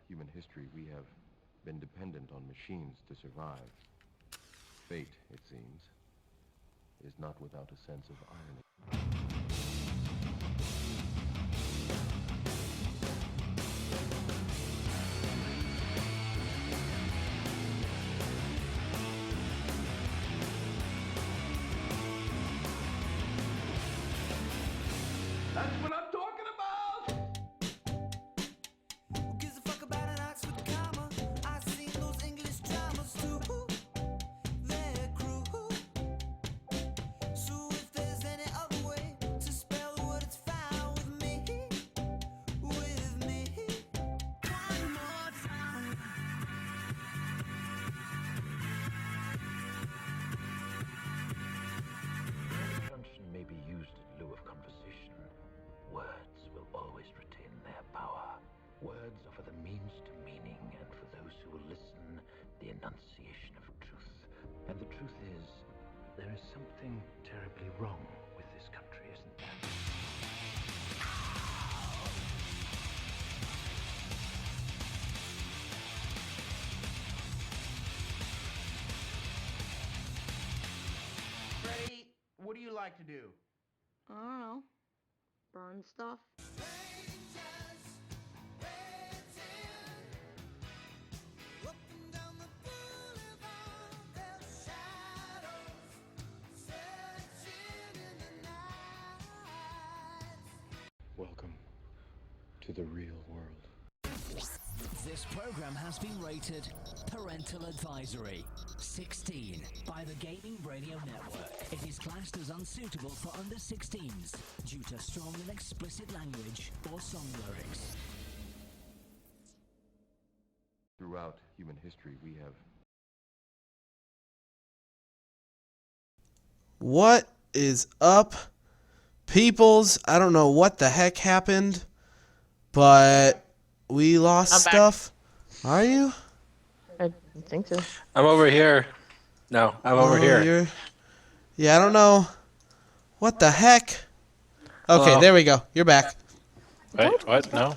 human history, we have been dependent on machines to survive. Fate, it seems, is not without a sense of irony. That's what I'm talking about! Who gives a fuck about an Oxford comma? I've seen those English dramas too. They're cruel. So if there's any other way to spell the word, it's fine with me. With me. One more time. Conjunction may be used in lieu of conversation. Words will always retain their power. Words offer the means to meaning, and for those who will listen, the enunciation of truth. And the truth is, there is something terribly wrong with this country, isn't there? Freddy, what do you like to do? I don't know. Burn stuff. Up and down the boulevard, there's shadows searching in the night. Welcome to the real world. This program has been rated Parental Advisory 16 by the Gaming Radio Network. It is classed as unsuitable for under 16s due to strong and explicit language or song lyrics. Throughout human history, we have What is up, peoples? I don't know what the heck happened, but we lost I'm back. stuff. Are you? I think so. I'm over here. No, I'm over here. Yeah, I don't know. What the heck? Okay, Hello? there we go. You're back. Wait, what? No?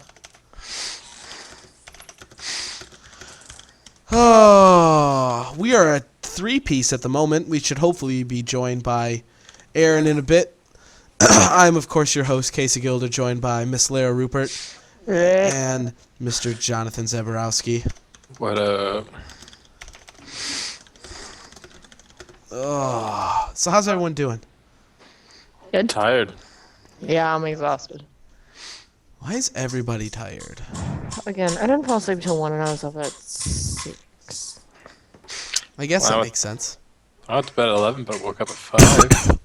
Oh, we are a three-piece at the moment. We should hopefully be joined by Aaron in a bit. I'm, of course, your host, Casey Gilder, joined by Miss Lara Rupert and Mr. Jonathan Zeborowski. What Oh, so how's everyone doing? Good. Tired. Yeah, I'm exhausted. Why is everybody tired? Again, I didn't fall asleep till 1 and I was up at 6. I guess Wow. that makes sense. I went to bed at 11, but woke up at 5.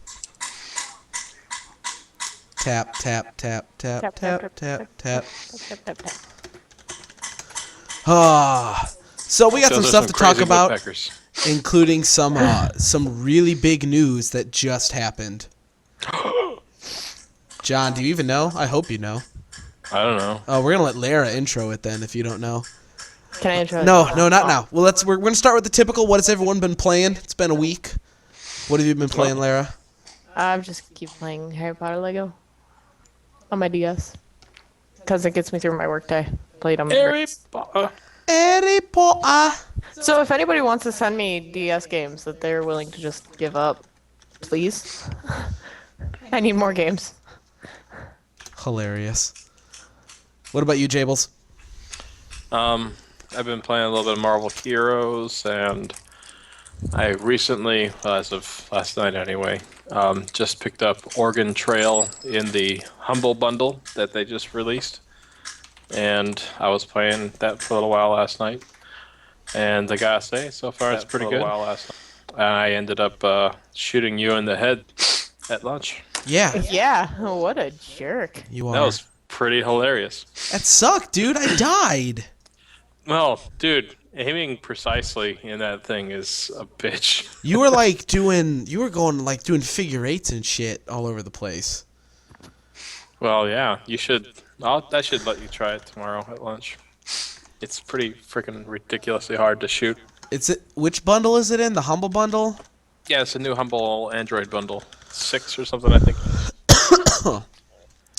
Tap, tap, tap, tap, tap, tap, tap. Ah, so we got some Those are stuff to talk crazy about, woodpeckers. including some really big news that just happened. John, do you even know? I hope you know. I don't know. Oh, we're gonna let Lara intro it then, if you don't know. Can I intro it? No, not now. Well, we're gonna start with the typical. What has everyone been playing? It's been a week. What have you been playing, Lara? I just keep playing Harry Potter Lego on my DS because it gets me through my workday. Played on my Harry breaks. Potter. Harry Potter. So if anybody wants to send me DS games that they're willing to just give up, please. I need more games. Hilarious. What about you, Jables? I've been playing a little bit of Marvel Heroes, and I recently, as of last night anyway, just picked up Oregon Trail in the Humble Bundle that they just released. And I was playing that for a little while last night. And I gotta say, so far it's pretty good. And I ended up shooting you in the head at lunch. Yeah, Yeah, what a jerk. you are. That was pretty hilarious. That sucked, dude. I died. Well, dude, aiming precisely in that thing is a bitch. You were like doing figure eights and shit all over the place. Well, yeah, you should. I should let you try it tomorrow at lunch. It's pretty freaking ridiculously hard to shoot. Which bundle is it in? The Humble Bundle? Yeah, it's a new Humble Android bundle. 6 or something, I think.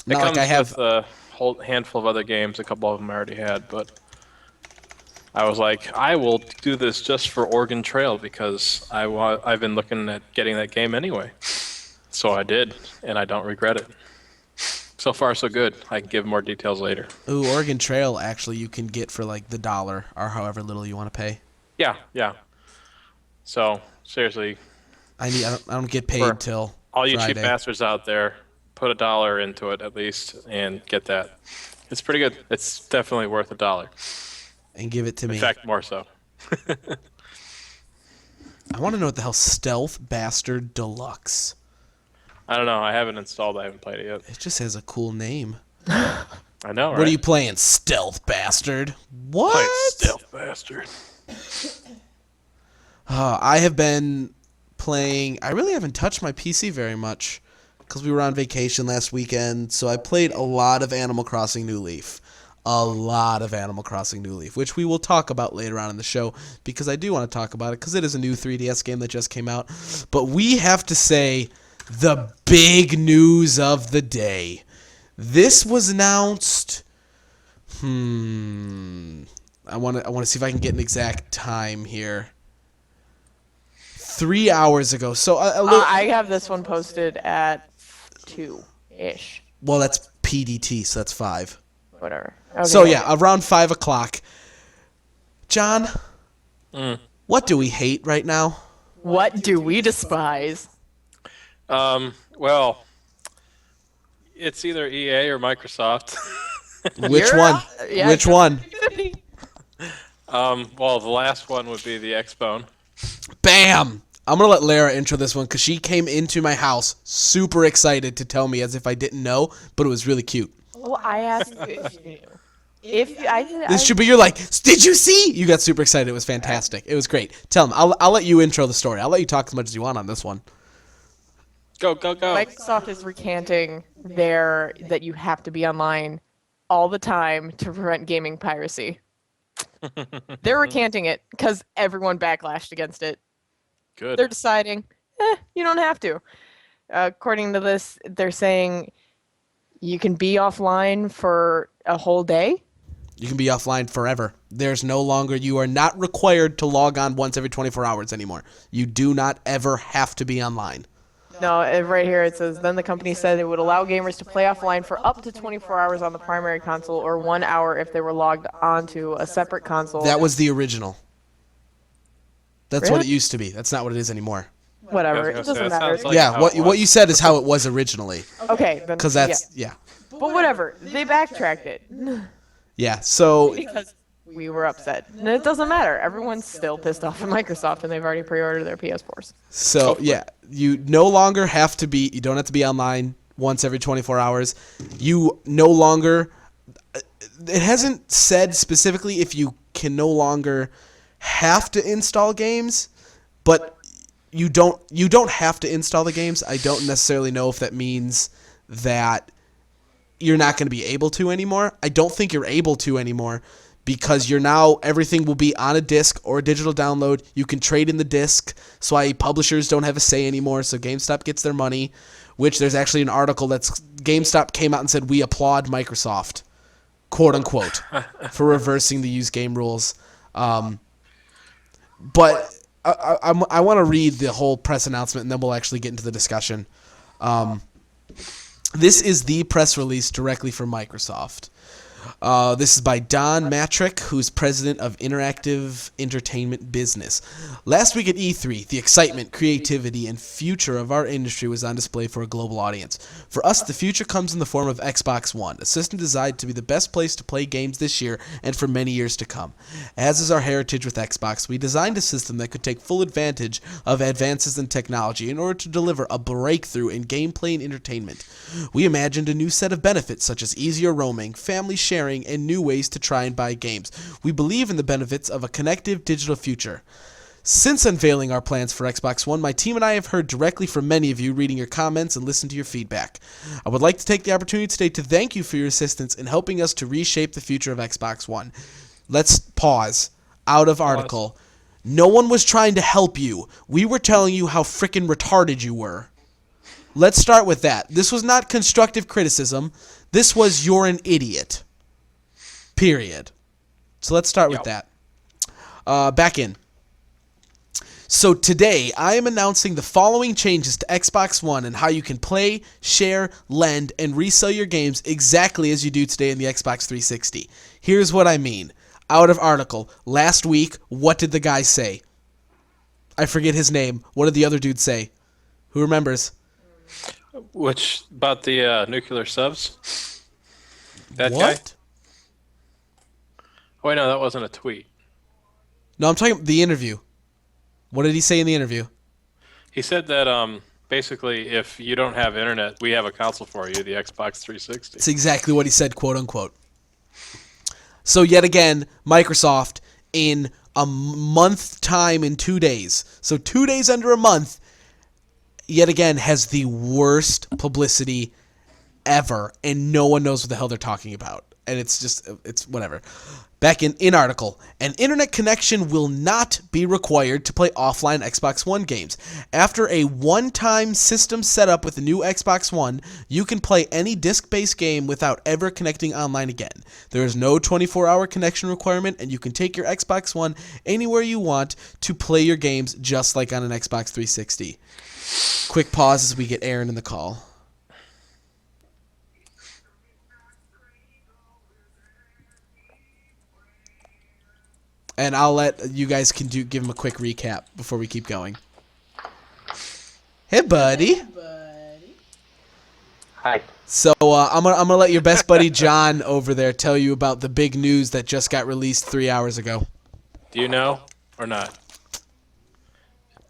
It Not comes like I have. with a whole handful of other games. A couple of them I already had, but I was like, I will do this just for Oregon Trail because I've been looking at getting that game anyway. So I did, and I don't regret it. So far, so good. I can give more details later. Ooh, Oregon Trail, actually, you can get for like the $1 or however little you want to pay. Yeah. So, seriously, I don't get paid For till all you Friday. cheap bastards out there, put $1 into it at least and get that. It's pretty good. It's definitely worth $1. And give it to me. In fact, more so. I want to know what the hell Stealth Bastard Deluxe. I don't know. I haven't installed. I haven't played it yet. It just has a cool name. I know, right? What are you playing, Stealth Bastard? What? Playing Stealth Bastard. I have been playing. I really haven't touched my PC very much because we were on vacation last weekend. So I played a lot of Animal Crossing New Leaf. Which we will talk about later on in the show because I do want to talk about it because it is a new 3DS game that just came out. But we have to say the big news of the day. This was announced. I want to see if I can get an exact time here. 3 hours ago. So I have this one posted at 2-ish. Well, that's PDT, so that's 5. Whatever. Okay. So yeah, around 5 o'clock. John, what do we hate right now? What do we despise? Well, it's either EA or Microsoft. Which You're one? yeah, Which one? Well, the last one would be the Xbone. Bam! I'm going to let Lara intro this one because she came into my house super excited to tell me as if I didn't know, but it was really cute. Well, I asked you if you knew. If I This should be, you're like, did you see? You got super excited. It was fantastic. It was great. Tell them. I'll let you intro the story. I'll let you talk as much as you want on this one. Go. Microsoft is recanting that you have to be online all the time to prevent gaming piracy. They're recanting it because everyone backlashed against it. Good. They're deciding, you don't have to. According to this, they're saying you can be offline for a whole day. You can be offline forever. You are not required to log on once every 24 hours anymore. You do not ever have to be online. No, right here it says, then the company said it would allow gamers to play offline for up to 24 hours on the primary console or 1 hour if they were logged onto a separate console. That was the original. That's what Really? it used to be. That's not what it is anymore. Whatever, Yeah, I it was gonna say, doesn't that matter. sounds like Yeah, how what it was. you said is how it was originally. Okay, then Because that's, yeah. But whatever, they backtracked it Yeah, so, because we were upset. And it doesn't matter. Everyone's still pissed off at Microsoft, and they've already pre-ordered their PS4s. yeah, you no longer have to be, you don't have to be online once every 24 hours. You no longer, it hasn't said specifically if you can no longer have to install games, but you don't have to install the games. I don't necessarily know if that means that you're not going to be able to anymore. I don't think you're able to anymore because everything will be on a disc or a digital download. You can trade in the disc, so publishers don't have a say anymore, so GameStop gets their money, which there's actually an article GameStop came out and said, we applaud Microsoft, quote unquote, for reversing the used game rules. But I want to read the whole press announcement, and then we'll actually get into the discussion. This is the press release directly from Microsoft. This is by Don Matrick, who's president of Interactive Entertainment Business. Last week at E3, the excitement, creativity, and future of our industry was on display for a global audience. For us, the future comes in the form of Xbox One, a system designed to be the best place to play games this year and for many years to come. As is our heritage with Xbox, we designed a system that could take full advantage of advances in technology in order to deliver a breakthrough in gameplay and entertainment. We imagined a new set of benefits such as easier roaming, family sharing, and new ways to try and buy games. We believe in the benefits of a connective digital future. Since unveiling our plans for Xbox One, my team and I have heard directly from many of you, reading your comments and listening to your feedback. I would like to take the opportunity today to thank you for your assistance in helping us to reshape the future of Xbox One. Let's pause. Out of article. No one was trying to help you. We were telling you how frickin' retarded you were. Let's start with that. This was not constructive criticism. This was, you're an idiot. Period. So let's start with that. Back in. So today, I am announcing the following changes to Xbox One and how you can play, share, lend, and resell your games exactly as you do today in the Xbox 360. Here's what I mean. Out of article. Last week, what did the guy say? I forget his name. What did the other dude say? Who remembers? Which, about the nuclear subs? That guy? What? Oh, wait, no, that wasn't a tweet. No, I'm talking the interview. What did he say in the interview? He said that basically, if you don't have internet, we have a console for you, the Xbox 360. That's exactly what he said, quote unquote. So yet again, Microsoft in a month time in 2 days. So 2 days under a month, yet again has the worst publicity ever, and no one knows what the hell they're talking about. And it's whatever. Back in article, an internet connection will not be required to play offline Xbox One games. After a one-time system setup with the new Xbox One, you can play any disc-based game without ever connecting online again. There is no 24-hour connection requirement, and you can take your Xbox One anywhere you want to play your games just like on an Xbox 360. Quick pause as we get Aaron in the call. And I'll let you guys give him a quick recap before we keep going. Hey, buddy. Hi. So I'm gonna let your best buddy John over there tell you about the big news that just got released 3 hours ago. Do you know or not?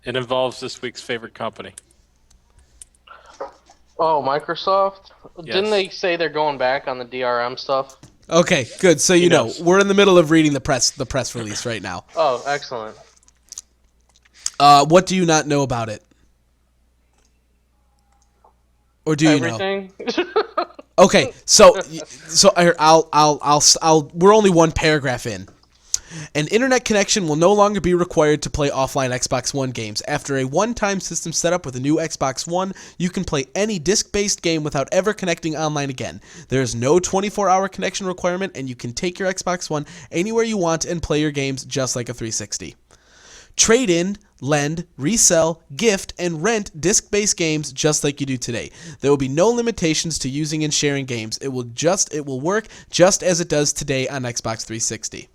It involves this week's favorite company. Oh, Microsoft? Yes. Didn't they say they're going back on the DRM stuff? Okay, good. So you know knows. we're in the middle of reading the press release right now. Oh, excellent. What do you not know about it? Or do you know? Everything? Okay, so I'll we're only one paragraph in. An internet connection will no longer be required to play offline Xbox One games. After a one-time system setup with a new Xbox One, you can play any disc-based game without ever connecting online again. There is no 24-hour connection requirement, and you can take your Xbox One anywhere you want and play your games just like a 360. Trade in, lend, resell, gift, and rent disc-based games just like you do today. There will be no limitations to using and sharing games. It will work just as it does today on Xbox 360.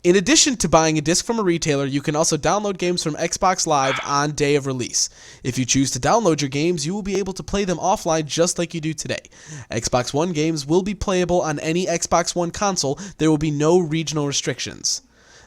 In addition to buying a disc from a retailer, you can also download games from Xbox Live on day of release. If you choose to download your games, you will be able to play them offline just like you do today. Xbox One games will be playable on any Xbox One console. There will be no regional restrictions.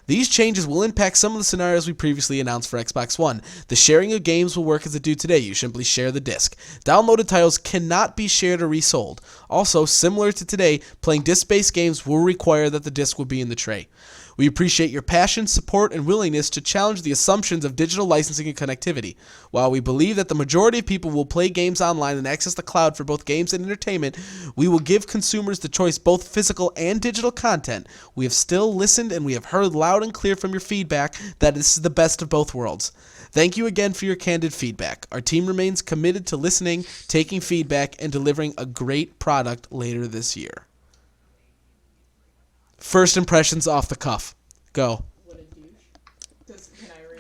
These changes will impact some of the scenarios we previously announced for Xbox One. The sharing of games will work as it do today. You simply share the disc. Downloaded titles cannot be shared or resold. Also, similar to today, playing disc-based games will require that the disc will be in the tray. We appreciate your passion, support, and willingness to challenge the assumptions of digital licensing and connectivity. While we believe that the majority of people will play games online and access the cloud for both games and entertainment, we will give consumers the choice both physical and digital content. We have still listened and we have heard loud and clear from your feedback that this is the best of both worlds. Thank you again for your candid feedback. Our team remains committed to listening, taking feedback, and delivering a great product later this year. First impressions off the cuff. Go.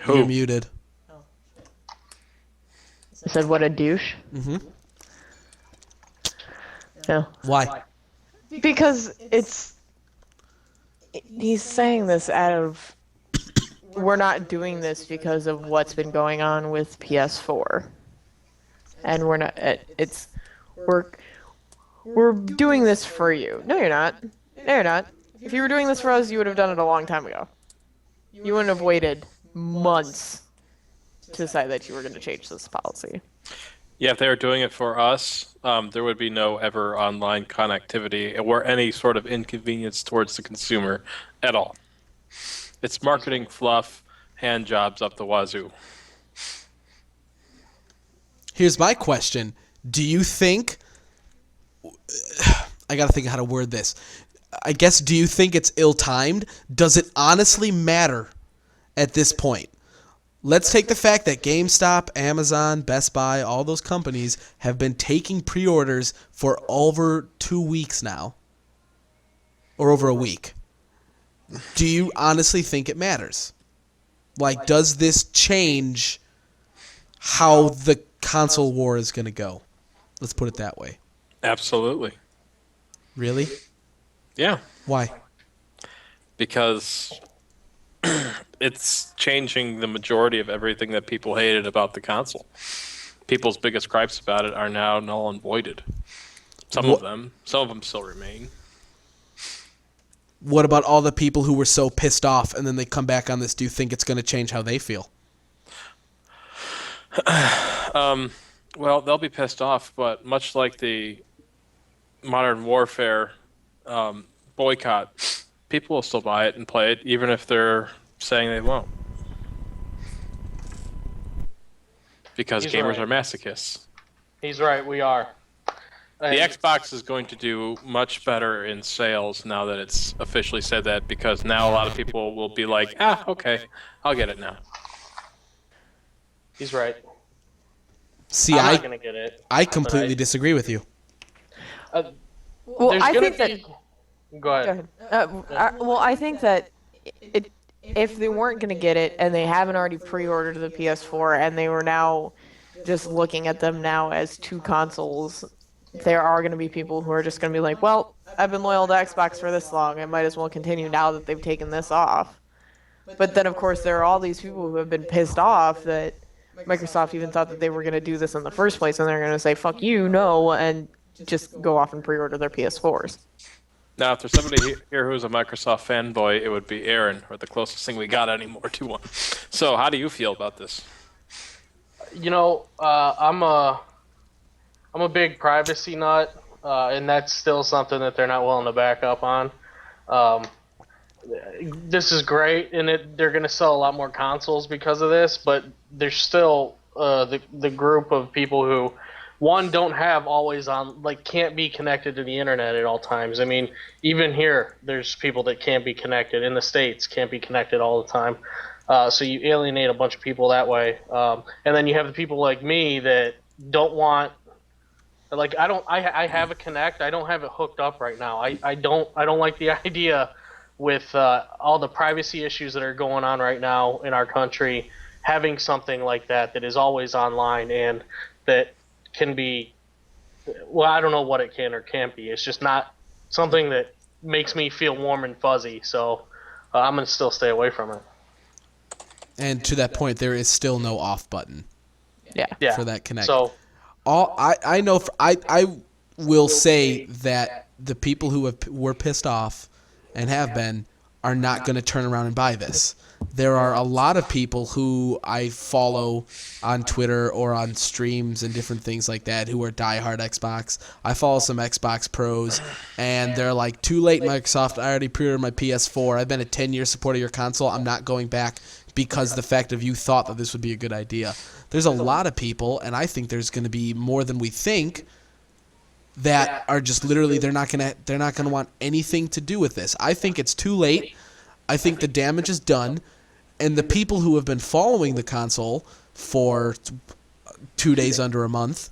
You're muted. I said, what a douche. Mm-hmm. No. Why? Because he's saying this out of, we're not doing this because of what's been going on with PS4. And we're not, we're doing this for you. No, you're not. No, you're not. If you were doing this for us, you would have done it a long time ago. You wouldn't have waited months to decide that you were going to change this policy. Yeah, if they were doing it for us, there would be no ever online connectivity or any sort of inconvenience towards the consumer at all. It's marketing fluff, hand jobs up the wazoo. Here's my question. Do you think... I got to think how to word this. I guess, do you think it's ill-timed? Does it honestly matter at this point? Let's take the fact that GameStop, Amazon, Best Buy, all those companies have been taking pre-orders for over 2 weeks now. Or over a week. do you honestly think it matters? Like, does this change how the console war is going to go? Let's put it that way. Absolutely. Really? Yeah. Why? Because it's changing the majority of everything that people hated about the console. People's biggest gripes about it are now null and voided. Some of them still remain. What about all the people who were so pissed off and then they come back on this? Do you think it's going to change how they feel? Well, they'll be pissed off, but much like the Modern Warfare boycott, people will still buy it and play it, even if they're saying they won't. Because He's gamers right. are masochists. He's right. We are. The And Xbox is going to do much better in sales now that it's officially said that, because now a lot of people will be like, okay, I'll get it now. he's right. See, I'm not gonna get it. I completely disagree with you. Well, There's I gonna think that. be. Go ahead. Well, I think that if they weren't going to get it and they haven't already pre-ordered the PS4 and they were now just looking at them now as two consoles, there are going to be people who are just going to be like, well, I've been loyal to Xbox for this long. I might as well continue now that they've taken this off. But then, of course, there are all these people who have been pissed off that Microsoft even thought that they were going to do this in the first place, and they're going to say, fuck you, no, and just go off and pre-order their PS4s. Now, if there's somebody here who's a Microsoft fanboy, it would be Aaron, or the closest thing we got anymore to one. So, how do you feel about this? You know, I'm a big privacy nut, and that's still something that they're not willing to back up on. This is great, and they're going to sell a lot more consoles because of this, but there's still the group of people who, one, don't have always on, like, can't be connected to the internet at all times. I mean, even here, there's people that can't be connected. In the States, can't be connected all the time. So you alienate a bunch of people that way. And then you have the people like me that don't want, like, I have a Kinect. I don't have it hooked up right now. I don't like the idea with all the privacy issues that are going on right now in our country, having something like that is always online and that can be, well, I don't know what it can or can't be. It's just not something that makes me feel warm and fuzzy. So I'm going to still stay away from it. And to that point, there is still no off button Yeah. for that Kinect. So I know I will say that the people who were pissed off and have been are not going to turn around and buy this. There are a lot of people who I follow on Twitter or on streams and different things like that who are diehard Xbox. I follow some Xbox pros, and they're like, too late, Microsoft. I already pre-ordered my PS4. I've been a 10-year supporter of your console. I'm not going back because the fact of you thought that this would be a good idea. There's a lot of people, and I think there's going to be more than we think, that are just literally they're not gonna want anything to do with this. I think it's too late. I think the damage is done, and the people who have been following the console for 2 days under a month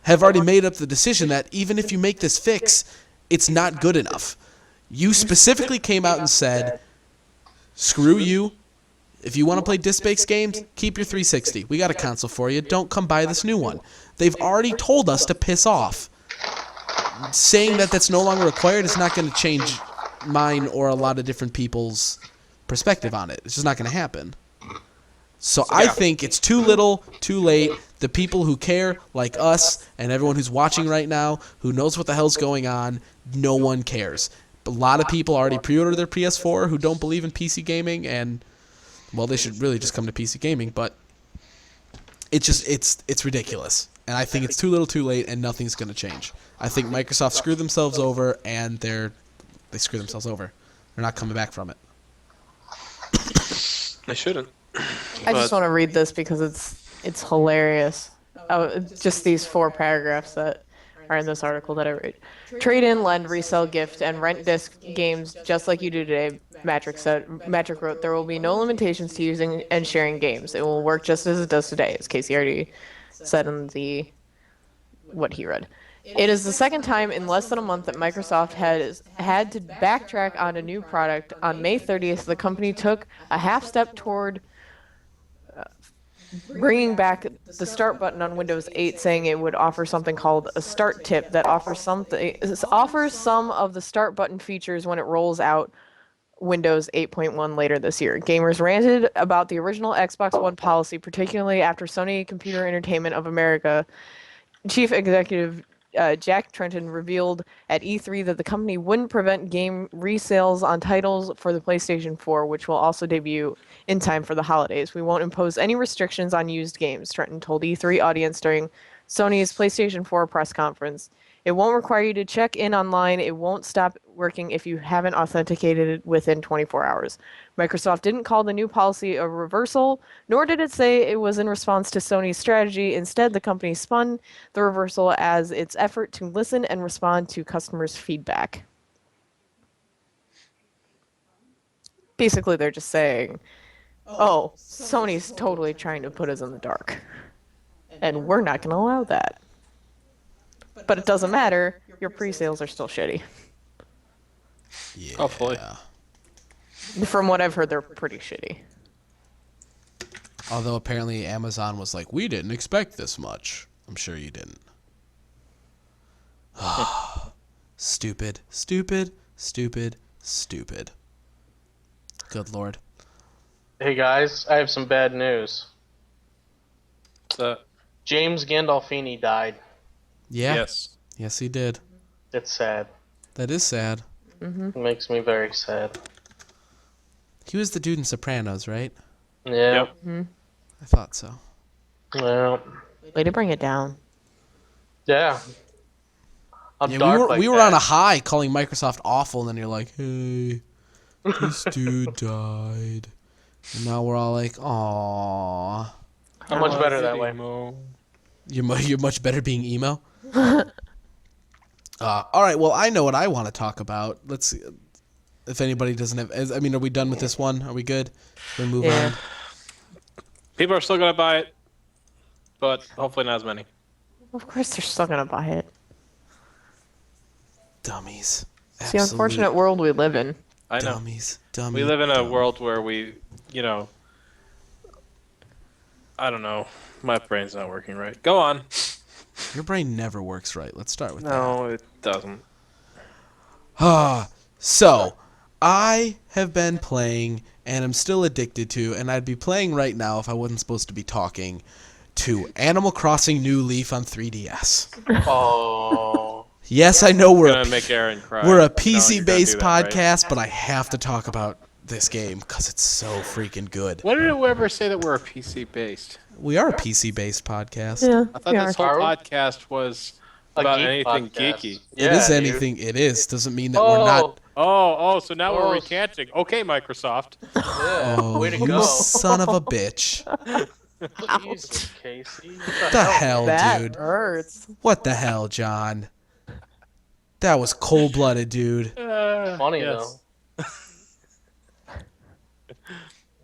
have already made up the decision that even if you make this fix, it's not good enough. You specifically came out and said, screw you. If you want to play disc-based games, keep your 360. We got a console for you. Don't come buy this new one. They've already told us to piss off. Saying that that's no longer required is not going to change mine or a lot of different people's perspective on it. It's just not going to happen. So I think it's too little, too late. The people who care, like us, and everyone who's watching right now, who knows what the hell's going on, no one cares. A lot of people already pre-ordered their PS4 who don't believe in PC gaming, and, well, they should really just come to PC gaming, but it's ridiculous. And I think it's too little, too late, and nothing's going to change. I think Microsoft screwed themselves over, and they screwed themselves over. They're not coming back from it. They shouldn't. I just want to read this because it's hilarious. Just these 4 paragraphs that are in this article that I read. Trade in, lend, resell, gift, and rent disc games just like you do today, Matrick wrote, there will be no limitations to using and sharing games. It will work just as it does today, as Casey already said in what he read. It is the second time in less than a month that Microsoft has had to backtrack on a new product. On May 30th, the company took a half step toward bringing back the start button on Windows 8, saying it would offer something called a start tip that offers some of the start button features when it rolls out Windows 8.1 later this year. Gamers ranted about the original Xbox One policy, particularly after Sony Computer Entertainment of America chief executive Jack Tretton revealed at E3 that the company wouldn't prevent game resales on titles for the PlayStation 4, which will also debut in time for the holidays. We won't impose any restrictions on used games, Tretton told E3 audience during Sony's PlayStation 4 press conference. It won't require you to check in online. It won't stop working if you haven't authenticated within 24 hours. Microsoft didn't call the new policy a reversal, nor did it say it was in response to Sony's strategy. Instead, the company spun the reversal as its effort to listen and respond to customers' feedback. Basically, they're just saying, oh, Sony's totally trying to put us in the dark, and we're not going to allow that. But it doesn't matter. Your pre-sales are still shitty. Yeah. Hopefully. From what I've heard, they're pretty shitty. Although apparently Amazon was like, we didn't expect this much. I'm sure you didn't. Stupid, stupid, stupid, stupid. Good Lord. Hey guys, I have some bad news. James Gandolfini died. Yeah. Yes. Yes, he did. It's sad. That is sad. It makes me very sad. He was the dude in Sopranos, right? Yeah. Yep. I thought so. Well, Way to bring it down. yeah. I'm Yeah, dark like we were that. on a high calling Microsoft awful, and then you're like, hey, this dude died. And now we're all like, aww. I'm much better that way. You're much better being emo? All right, well, I know what I want to talk about. Let's see. If anybody doesn't have... I mean, are we done with this one? Are we good? We move on? People are still going to buy it, but hopefully not as many. Of course they're still going to buy it. Dummies. It's the unfortunate world we live in. I know. Dummies. We live in a world where we, I don't know. My brain's not working right. Go on. Your brain never works right. Let's start with that. No, it doesn't. So, I have been playing, and I'm still addicted to, and I'd be playing right now if I wasn't supposed to be talking, to Animal Crossing New Leaf on 3DS. Oh. Yes, I know we're Gonna make Aaron cry. we're a No, you're gonna PC-based do that, right? podcast, but I have to talk about this game because it's so freaking good. When did we ever say that we're a PC based? We are a PC-based podcast. Yeah, I thought we are. this whole Are we? podcast was A about geek anything podcast. geeky. It is Yeah, anything. It is. Doesn't mean that we're not. So now Oh. we're recanting. Okay, Microsoft. Yeah. Oh, Way to you go. son of a bitch. Jesus, Casey. What the hell, That dude? hurts. What the hell, John? That was cold-blooded, dude. Funny yes. though.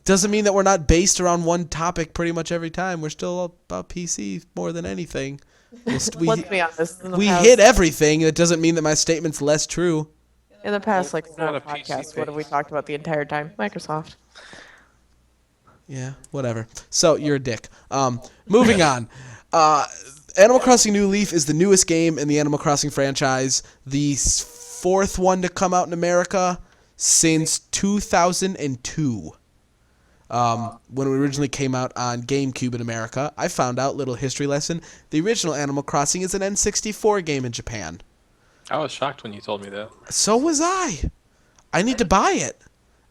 Doesn't mean that we're not based around one topic pretty much every time. We're still about PC more than anything. Let's be honest. We hit everything. It doesn't mean that my statement's less true. In the past, like, Not 4 a PC podcasts, what have we based. talked about the entire time? Microsoft. Yeah, whatever. So, you're a dick. Moving on. Animal Crossing New Leaf is the newest game in the Animal Crossing franchise. The fourth one to come out in America since 2002. When it originally came out on GameCube in America. I found out, little history lesson, the original Animal Crossing is an N64 game in Japan. I was shocked when you told me that. So was I. I need to buy it.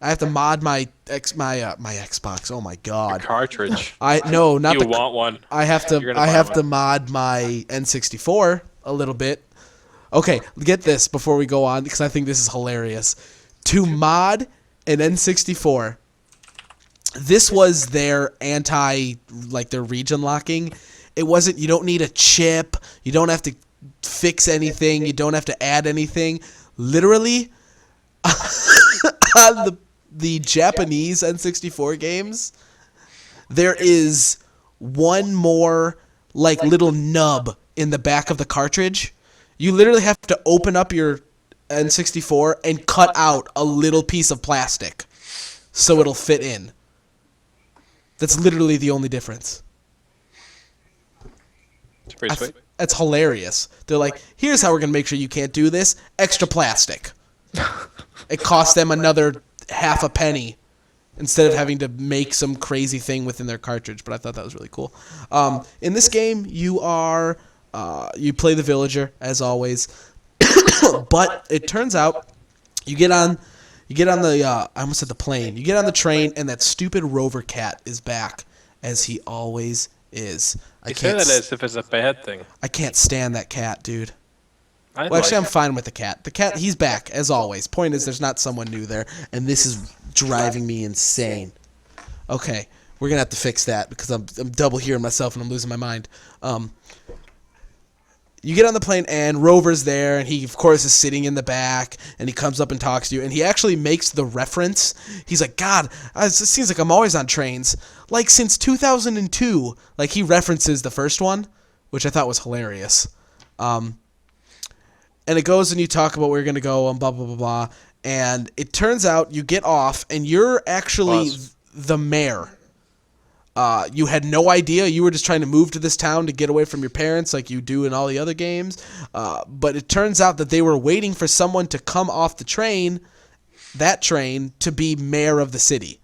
I have to mod my Xbox. Oh my god. Cartridge. No, not You the want one. I have to You're gonna buy one. mod my N64 a little bit. Okay, get this before we go on because I think this is hilarious. To mod an N64, this was their their region locking. It wasn't, you don't need a chip, you don't have to fix anything, you don't have to add anything. Literally on the Japanese N64 games, there is one more little nub in the back of the cartridge You literally have to open up your N64 and cut out a little piece of plastic so it'll fit in. That's literally the only difference. It's pretty sweet. That's hilarious. They're like, here's how we're going to make sure you can't do this. Extra plastic. It costs them another half a penny instead of having to make some crazy thing within their cartridge. But I thought that was really cool. In this game, you play the villager, as always. But it turns out you get on the I almost said the plane. You get on the train, and that stupid Rover cat is back, as he always is. You say that as if it's a bad thing. I can't stand that cat, dude. Well, actually, I'm fine with the cat. The cat, he's back, as always. Point is, there's not someone new there, and this is driving me insane. Okay, we're going to have to fix that, because I'm double hearing myself, and I'm losing my mind. You get on the plane, and Rover's there, and he, of course, is sitting in the back, and he comes up and talks to you, and he actually makes the reference. He's like, God, it seems like I'm always on trains. Like, since 2002. Like, he references the first one, which I thought was hilarious. And it goes and you talk about where you're going to go and blah, blah, blah, blah. And it turns out you get off, and you're actually the mayor. You had no idea. You were just trying to move to this town to get away from your parents like you do in all the other games. But it turns out that they were waiting for someone to come off the train, that train, to be mayor of the city.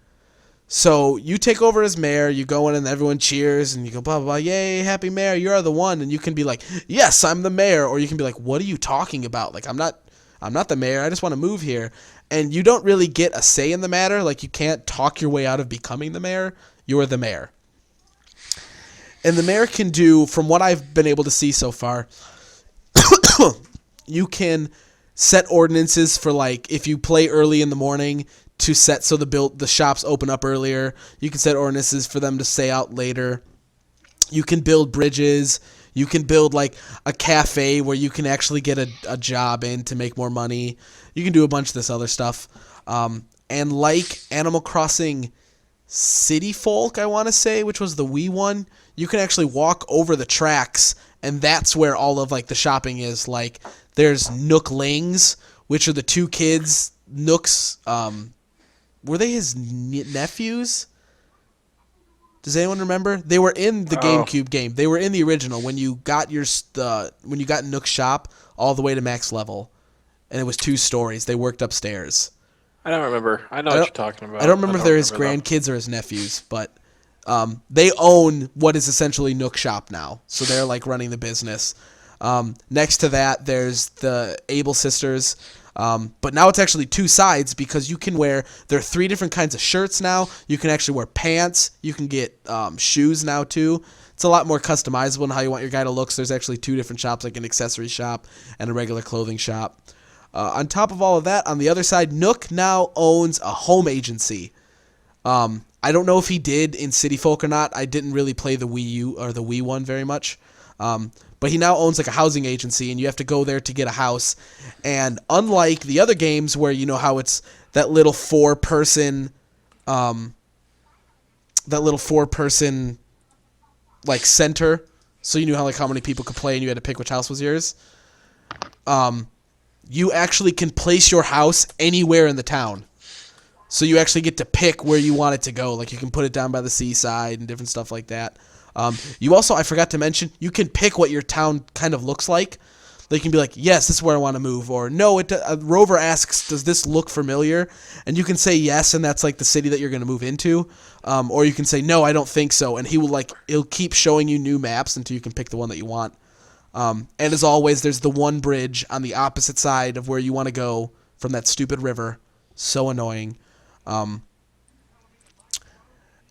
So you take over as mayor, you go in and everyone cheers, and you go, blah, blah, blah, yay, happy mayor, you're the one. And you can be like, yes, I'm the mayor. Or you can be like, what are you talking about? Like, I'm not the mayor. I just want to move here. And you don't really get a say in the matter. Like, you can't talk your way out of becoming the mayor. You're the mayor. And the mayor can do, from what I've been able to see so far, you can set ordinances for, like, if you play early in the morning to set so the shops open up earlier. You can set ordinances for them to stay out later. You can build bridges. You can build, like, a cafe where you can actually get a job in to make more money. You can do a bunch of this other stuff. And like Animal Crossing City Folk, I want to say, which was the Wii one, you can actually walk over the tracks, and that's where all of, like, the shopping is. Like, there's Nooklings, which are the two kids. Nooks, were they his nephews? Does anyone remember? They were in the GameCube game. They were in the original when you got Nook's shop all the way to max level, and it was 2 stories. They worked upstairs. I don't remember. I know what you're talking about. I don't remember if they're his grandkids or his nephews, but they own what is essentially Nook Shop now, so they're, like, running the business. Next to that, there's the Able sisters. But now it's actually 2 sides, because you can wear, there are 3 different kinds of shirts now. You can actually wear pants. You can get shoes now too. It's a lot more customizable in how you want your guy to look. So there's actually 2 different shops, like an accessory shop and a regular clothing shop. On top of all of that, on the other side, Nook now owns a home agency. I don't know if he did in City Folk or not. I didn't really play the Wii U or the Wii one very much. But he now owns, like, a housing agency, and you have to go there to get a house. And unlike the other games where, you know, how it's that little 4-person, like, center, so you knew how many people could play, and you had to pick which house was yours. You actually can place your house anywhere in the town. So you actually get to pick where you want it to go. Like, you can put it down by the seaside and different stuff like that. You also, I forgot to mention, you can pick what your town kind of looks like. They can be like, yes, this is where I want to move, or no, Rover asks, does this look familiar? And you can say yes, and that's, like, the city that you're going to move into. Or you can say, no, I don't think so, and he'll keep showing you new maps until you can pick the one that you want. And as always, there's the one bridge on the opposite side of where you want to go from that stupid river. So annoying.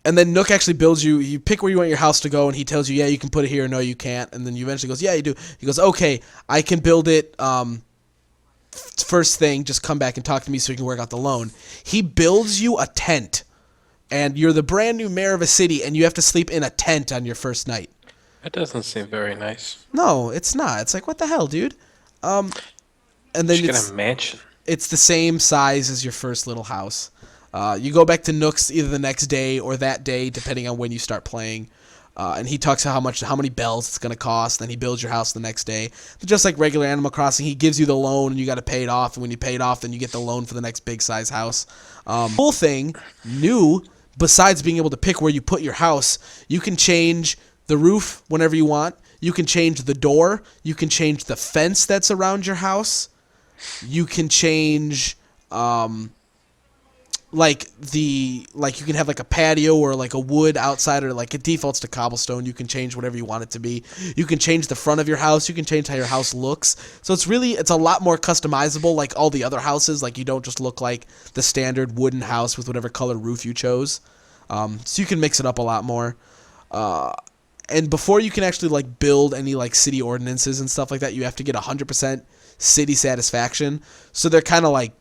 And then Nook actually builds you pick where you want your house to go, and he tells you, yeah, you can put it here, no, you can't. And then you eventually goes, yeah, you do. He goes, okay, I can build it first thing, just come back and talk to me so we can work out the loan. He builds you a tent, and you're the brand new mayor of a city, and you have to sleep in a tent on your first night. That doesn't seem very nice. No, it's not. It's like, what the hell, dude? And then you get a mansion. It's the same size as your first little house. You go back to Nook's either the next day or that day, depending on when you start playing. And he talks about how many bells it's going to cost, then he builds your house the next day. But just like regular Animal Crossing, he gives you the loan, and you got to pay it off, and when you pay it off, then you get the loan for the next big size house. Cool thing, new, besides being able to pick where you put your house, you can change the roof whenever you want. You can change the door. You can change the fence that's around your house. You can change... you can have like a patio or like a wood outside, or like it defaults to cobblestone. You can change whatever you want it to be. You can change the front of your house. You can change how your house looks. So it's a lot more customizable, like all the other houses. Like you don't just look like the standard wooden house with whatever color roof you chose. So you can mix it up a lot more. And before you can actually like build any like city ordinances and stuff like that, you have to get 100% city satisfaction. So they're kind of like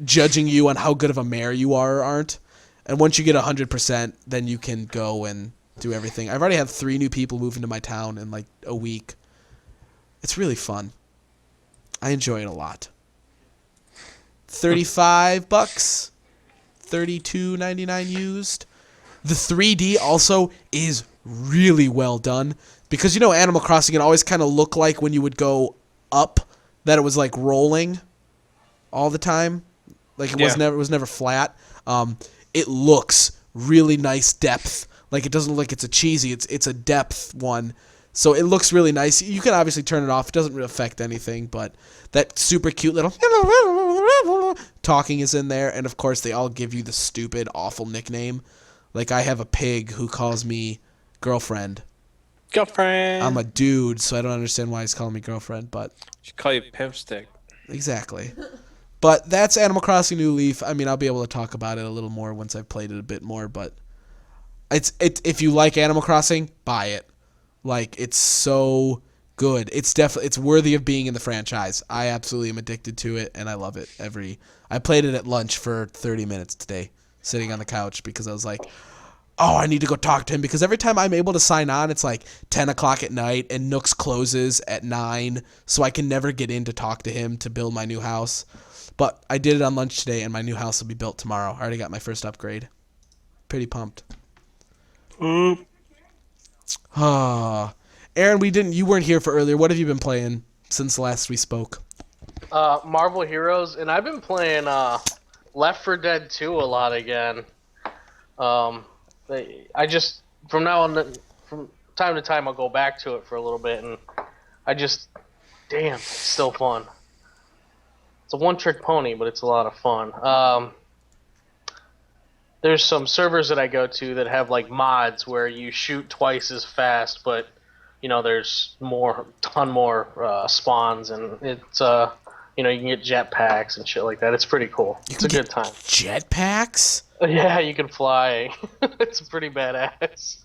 judging you on how good of a mayor you are or aren't. And once you get 100%, then you can go and do everything. I've already had 3 new people move into my town in like a week. It's really fun. I enjoy it a lot. $35, $32.99 used. The 3D also is really well done, because you know Animal Crossing, it always kind of looked like when you would go up that it was like rolling all the time. Like it was never flat. It looks really nice depth. Like it doesn't look like it's a cheesy. It's a depth one. So it looks really nice. You can obviously turn it off. It doesn't really affect anything, but that super cute little talking is in there, and of course they all give you the stupid, awful nickname. Like I have a pig who calls me girlfriend. Girlfriend. I'm a dude, so I don't understand why he's calling me girlfriend, but Should call you Pimp Stick. exactly. But that's Animal Crossing New Leaf. I mean, I'll be able to talk about it a little more once I've played it a bit more, but if you like Animal Crossing, buy it. Like, it's so good. It's worthy of being in the franchise. I absolutely am addicted to it, and I love it. I played it at lunch for 30 minutes today, sitting on the couch, because I was like, oh, I need to go talk to him, because every time I'm able to sign on, it's like 10 o'clock at night, and Nooks closes at 9, so I can never get in to talk to him to build my new house. But I did it on lunch today, and my new house will be built tomorrow. I already got my first upgrade. Pretty pumped. Aaron, you weren't here for earlier. What have you been playing since last we spoke? Marvel Heroes, and I've been playing Left 4 Dead 2 a lot again. I just, from now on, from time to time, I'll go back to it for a little bit, and it's still fun. It's a one-trick pony, but it's a lot of fun. There's some servers that I go to that have like mods where you shoot twice as fast, but there's ton more spawns, and it's you can get jetpacks and shit like that. It's pretty cool. It's a good time. Jetpacks? Yeah, you can fly. It's pretty badass.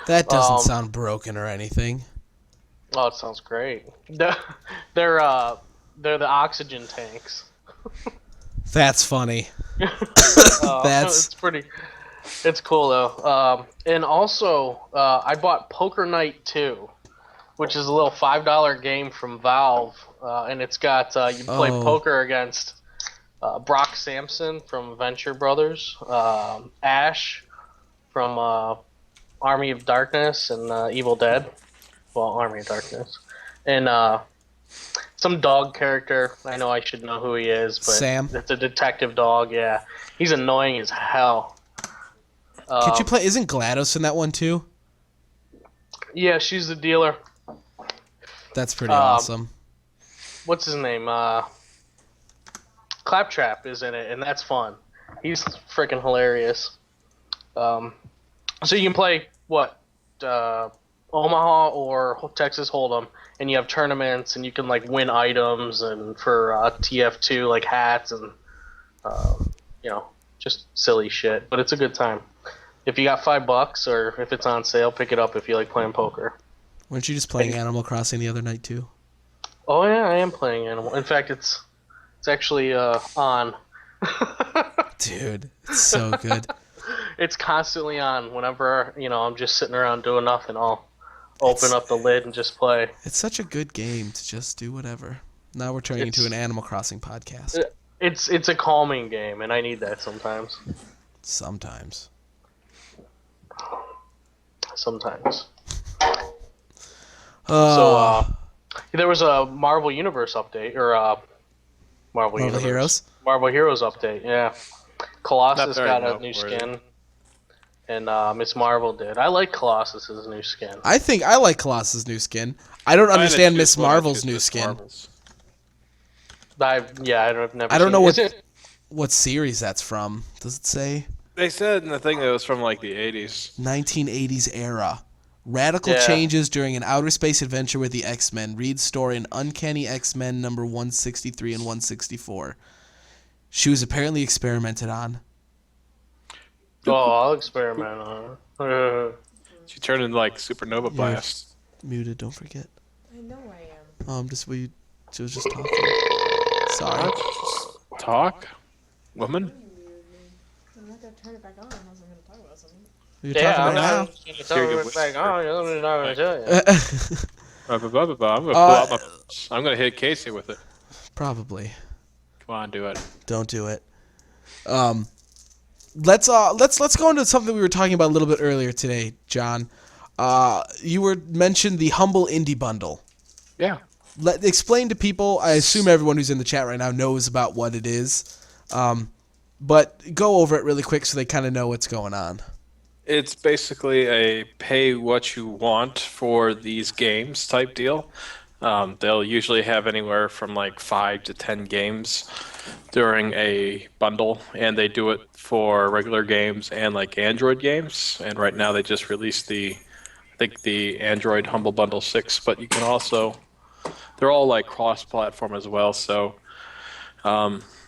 That doesn't sound broken or anything. Oh, it sounds great. They're the oxygen tanks. That's funny. It's cool though. And also, I bought Poker Night 2, which is a little $5 game from Valve, and it's got you play poker against Brock Sampson from Venture Brothers, Ash from Army of Darkness and Evil Dead. Well, Army of Darkness, and some dog character. I know I should know who he is, but Sam. It's a detective dog. Yeah, he's annoying as hell. Could you play? Isn't GLaDOS in that one too? Yeah, she's the dealer. That's pretty awesome. What's his name? Claptrap is in it, and that's fun. He's freaking hilarious. So you can play Omaha or Texas Hold'em, and you have tournaments, and you can like win items, and for TF2 like hats and just silly shit. But it's a good time. If you got $5 or if it's on sale, pick it up if you like playing poker. Weren't you just playing Animal Crossing the other night too? Oh yeah, I am playing Animal. In fact, it's actually on. Dude, it's so good. It's constantly on. Whenever I'm just sitting around doing nothing, I'll open up the lid and just play. It's such a good game to just do whatever. Now we're turning into an Animal Crossing podcast. It's a calming game, and I need that sometimes. Sometimes. There was a Marvel Universe update, or Marvel Universe. Heroes. Marvel Heroes update, yeah. Colossus very got a noteworthy. new skin, and Miss Marvel did. I like Colossus's new skin. I think I like Colossus' new skin. I don't understand Miss Marvel's new skin. I've never. I don't seen know it. Is it? what series that's from. Does it say? They said in the thing that it was from like the 80s. 1980s era. Radical changes during an outer space adventure with the X-Men. Read story in Uncanny X-Men number 163 and 164. She was apparently experimented on. Oh, I'll experiment on it. She turned into like Supernova Blast. Muted, don't forget. I know I am. She was just talking. Sorry. Talk? Woman? I'm not gonna turn it back on unless I'm gonna talk about something. You're talking right now. I'm gonna hit Casey with it. Probably. Come on, do it. Don't do it. Let's go into something we were talking about a little bit earlier today, John. You mentioned the Humble Indie Bundle. Yeah. Explain to people. I assume everyone who's in the chat right now knows about what it is, but go over it really quick so they kind of know what's going on. It's basically a pay what you want for these games type deal. They'll usually have anywhere from like 5 to 10 games during a bundle, and they do it for regular games and like Android games. And right now they just released the Android Humble Bundle 6, but you can also, they're all like cross-platform as well. So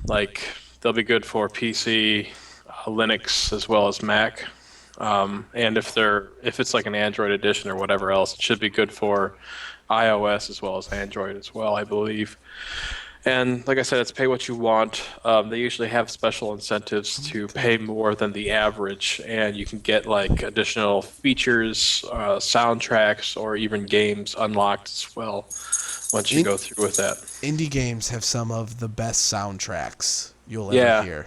like they'll be good for PC, Linux, as well as Mac. And if it's like an Android edition or whatever else, it should be good for iOS as well as Android as well, I believe. And like I said, it's pay what you want. They usually have special incentives to pay more than the average, and you can get like additional features, soundtracks, or even games unlocked as well once you go through with that. Indie games have some of the best soundtracks you'll ever hear.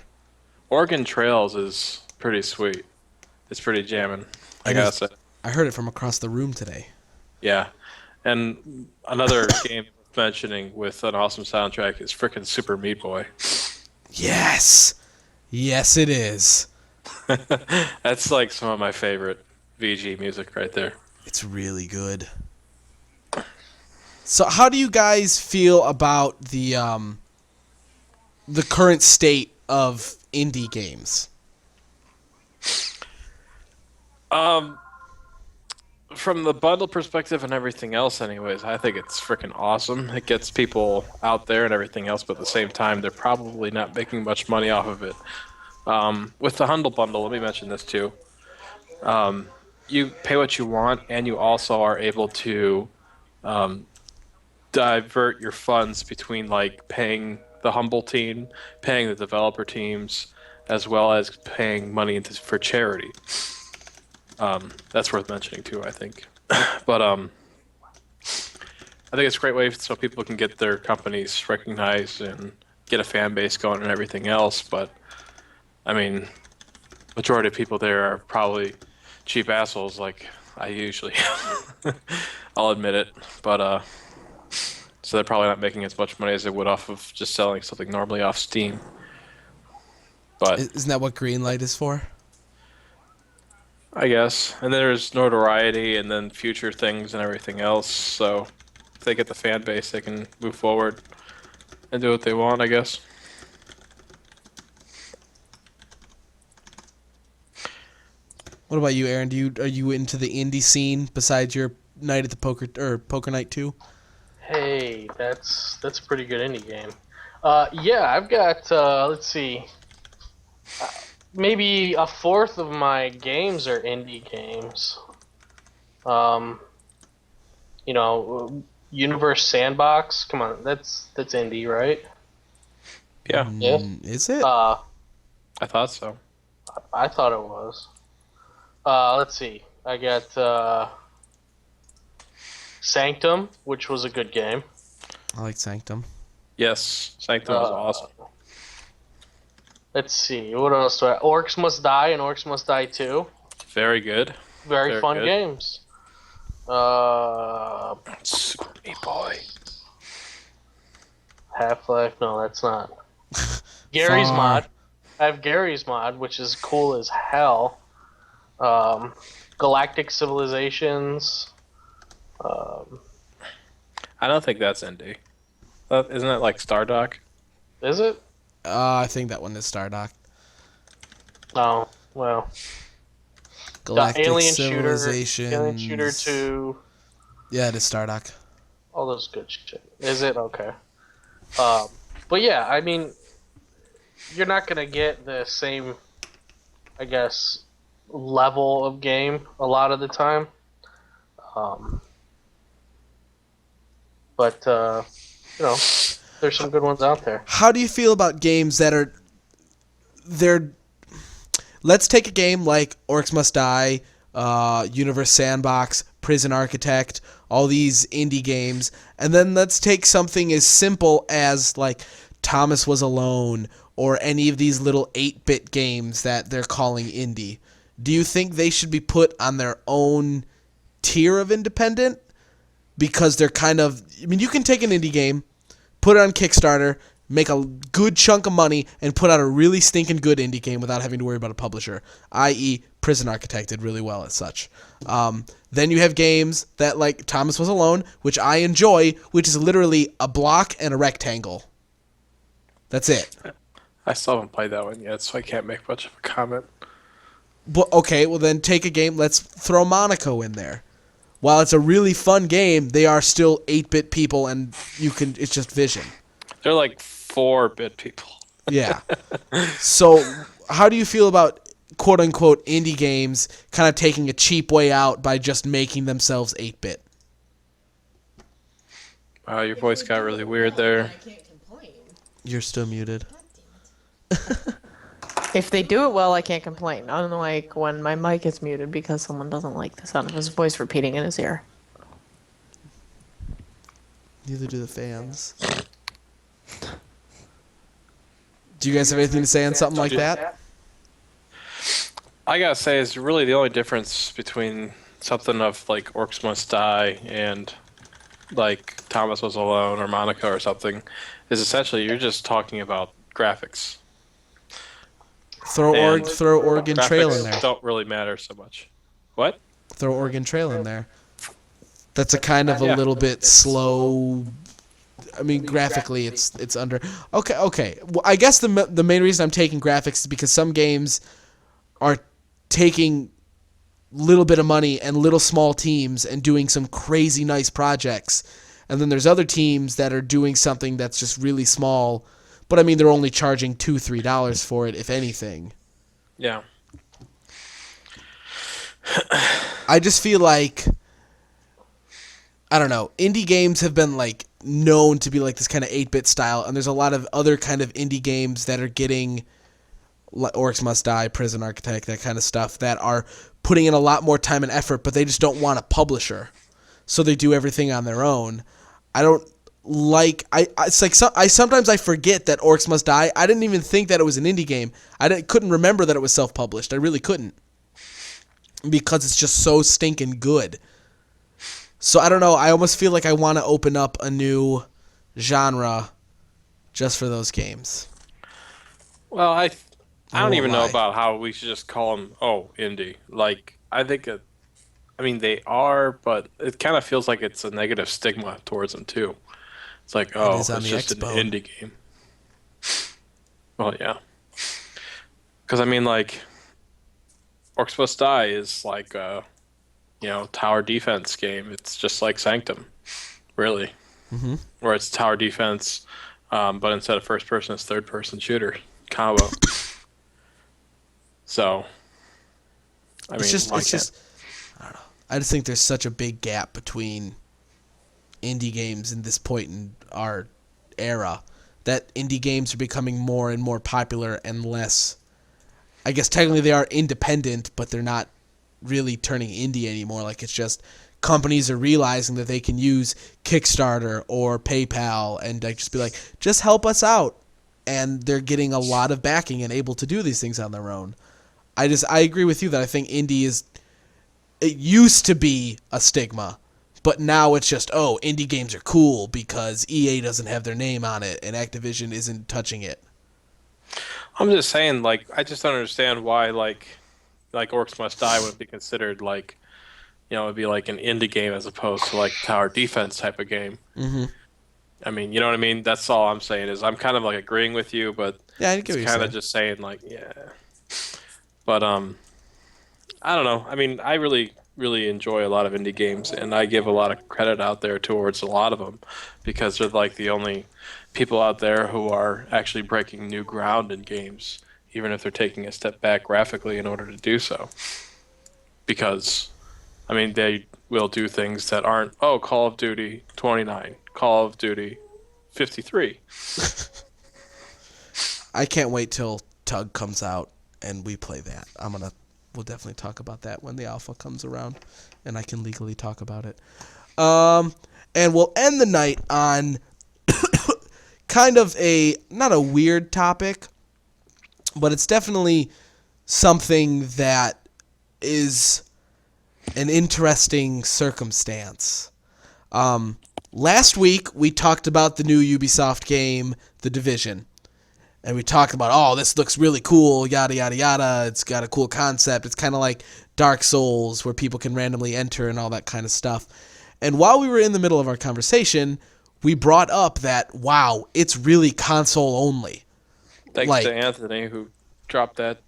Oregon Trails is pretty sweet. It's pretty jamming, I gotta say. I heard it from across the room today. Yeah. And another game worth mentioning with an awesome soundtrack is frickin' Super Meat Boy. Yes! Yes, it is. That's like some of my favorite VG music right there. It's really good. So how do you guys feel about the current state of indie games? From the bundle perspective and everything else anyways, I think it's freaking awesome. It gets people out there and everything else, but at the same time, they're probably not making much money off of it. With the Humble Bundle, let me mention this too. You pay what you want, and you also are able to divert your funds between like paying the Humble team, paying the developer teams, as well as paying money for charity. That's worth mentioning too, I think. But I think it's a great way so people can get their companies recognized and get a fan base going and everything else. But I mean, majority of people there are probably cheap assholes, like I usually am. I'll admit it. But so they're probably not making as much money as they would off of just selling something normally off Steam. But Isn't that what Greenlight is for? I guess. And there's notoriety and then future things and everything else. So if they get the fan base, they can move forward and do what they want, I guess. What about you, Aaron? Are you into the indie scene besides your night at the Poker Night 2? Hey, that's a pretty good indie game. Yeah, I've got let's see, maybe a fourth of my games are indie games. You know, Universe Sandbox. Come on, that's indie, right? Yeah. Yeah. Is it? I thought so. I thought it was. Let's see. I got Sanctum, which was a good game. I like Sanctum. Yes, Sanctum was awesome. Let's see. What else do I... Orcs Must Die and Orcs Must Die 2. Very good. Very fun good. games. Super Meat Boy. Half-Life? No, that's not. Gary's Far. mod. I have Gary's mod, which is cool as hell. Galactic Civilizations. I don't think that's indie. Isn't that like Stardock? Is it? I think that one is Stardock. Oh, well. Galactic Alien Shooter, Civilizations. Alien Shooter 2. Yeah, it is Stardock. All those good shit. Is it? Okay. But yeah, I mean, you're not going to get the same, I guess, level of game a lot of the time. But, you know, there's some good ones out there. How do you feel about games that are... Let's take a game like Orcs Must Die, Universe Sandbox, Prison Architect, all these indie games, and then let's take something as simple as like Thomas Was Alone or any of these little 8-bit games that they're calling indie. Do you think they should be put on their own tier of independent? Because they're kind of... I mean, you can take an indie game, put it on Kickstarter, make a good chunk of money, and put out a really stinking good indie game without having to worry about a publisher, i.e. Prison Architect did really well as such. Then you have games that, like Thomas Was Alone, which I enjoy, which is literally a block and a rectangle. That's it. I still haven't played that one yet, so I can't make much of a comment. But, okay, well then take a game, let's throw Monaco in there. While it's a really fun game, they are still 8-bit people, and it's just vision. They're like 4-bit people. Yeah. So, how do you feel about quote-unquote indie games kind of taking a cheap way out by just making themselves 8-bit? Wow, your voice got really weird there. You're still muted. If they do it well, I can't complain. Unlike when my mic is muted because someone doesn't like the sound of his voice repeating in his ear. Neither do the fans. Do you guys have anything to say on something like that? I gotta say, it's really the only difference between something of like Orcs Must Die and like Thomas Was Alone or Monaco or something is essentially you're just talking about graphics. Throw Oregon Trail in there. Don't really matter so much. What? Throw Oregon Trail in there. That's a kind of a little bit slow. I mean, graphically, it's under. Okay. Well, I guess the main reason I'm taking graphics is because some games are taking little bit of money and little small teams and doing some crazy nice projects, and then there's other teams that are doing something that's just really small. But I mean, they're only charging $2-3 for it, if anything. Yeah. I just feel like, I don't know, indie games have been like known to be like this kind of 8-bit style, and there's a lot of other kind of indie games that are getting Orcs Must Die, Prison Architect, that kind of stuff, that are putting in a lot more time and effort, but they just don't want a publisher, so they do everything on their own. I don't like it's like I sometimes forget that Orcs Must Die. I didn't even think that it was an indie game. Couldn't remember that it was self-published. I really couldn't, because it's just so stinking good. So I don't know. I almost feel like I want to open up a new genre just for those games. Well, I don't even know lie. about how we should just call them indie. Like I think they are, but it kind of feels like it's a negative stigma towards them too. It's like, is on it's the just Xbox. an indie game. Well, yeah. Because, I mean, like, Orcs Must Die is like a, tower defense game. It's just like Sanctum, really. Mm-hmm. Where it's tower defense, but instead of first person, it's third person shooter combo. So, I mean, It's just I don't know. I just think there's such a big gap between indie games in this point in our era that indie games are becoming more and more popular and less. I guess technically they are independent, but they're not really turning indie anymore. Like, it's just companies are realizing that they can use Kickstarter or PayPal and just be like, just help us out. And they're getting a lot of backing and able to do these things on their own. I agree with you that I think indie is it used to be a stigma, but now it's just, oh, indie games are cool because EA doesn't have their name on it and Activision isn't touching it. I'm just saying, like, I just don't understand why, like Orcs Must Die would be considered, like, you know, it'd be like an indie game as opposed to, like, tower defense type of game. Mm-hmm. I mean, you know what I mean? That's all I'm saying is I'm kind of, like, agreeing with you, but Yeah, I get what it's you're kind of saying. just saying, like, yeah. But, I don't know. I mean, I really, really enjoy a lot of indie games, and I give a lot of credit out there towards a lot of them because they're, like, the only people out there who are actually breaking new ground in games, even if they're taking a step back graphically in order to do so. Because, I mean, they will do things that aren't, oh, Call of Duty 29, Call of Duty 53. I can't wait till Tug comes out and we play that. We'll definitely talk about that when the alpha comes around and I can legally talk about it. And we'll end the night on kind of not a weird topic, but it's definitely something that is an interesting circumstance. Last week, we talked about the new Ubisoft game, The Division. And we talked about, oh, this looks really cool, yada, yada, yada. It's got a cool concept. It's kind of like Dark Souls, where people can randomly enter and all that kind of stuff. And while we were in the middle of our conversation, we brought up that, wow, it's really console only. Thanks to Anthony, who dropped that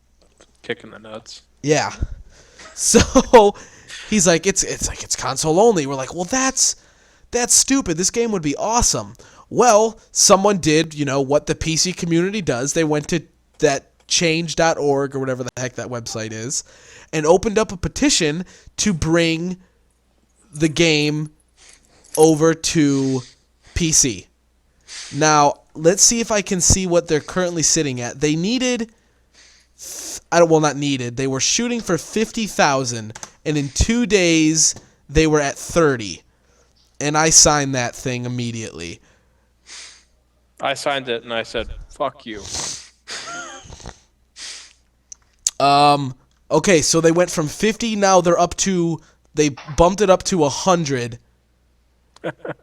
kick in the nuts. Yeah. So he's like, it's console only. We're like, well, that's stupid. This game would be awesome. Well, someone did, what the PC community does. They went to that change.org or whatever the heck that website is and opened up a petition to bring the game over to PC. Now, let's see if I can see what they're currently sitting at. They needed... not needed. They were shooting for 50,000, and in 2 days, they were at 30. And I signed that thing immediately. I signed it, and I said, fuck you. Okay, so they went from 50, now they bumped it up to 100,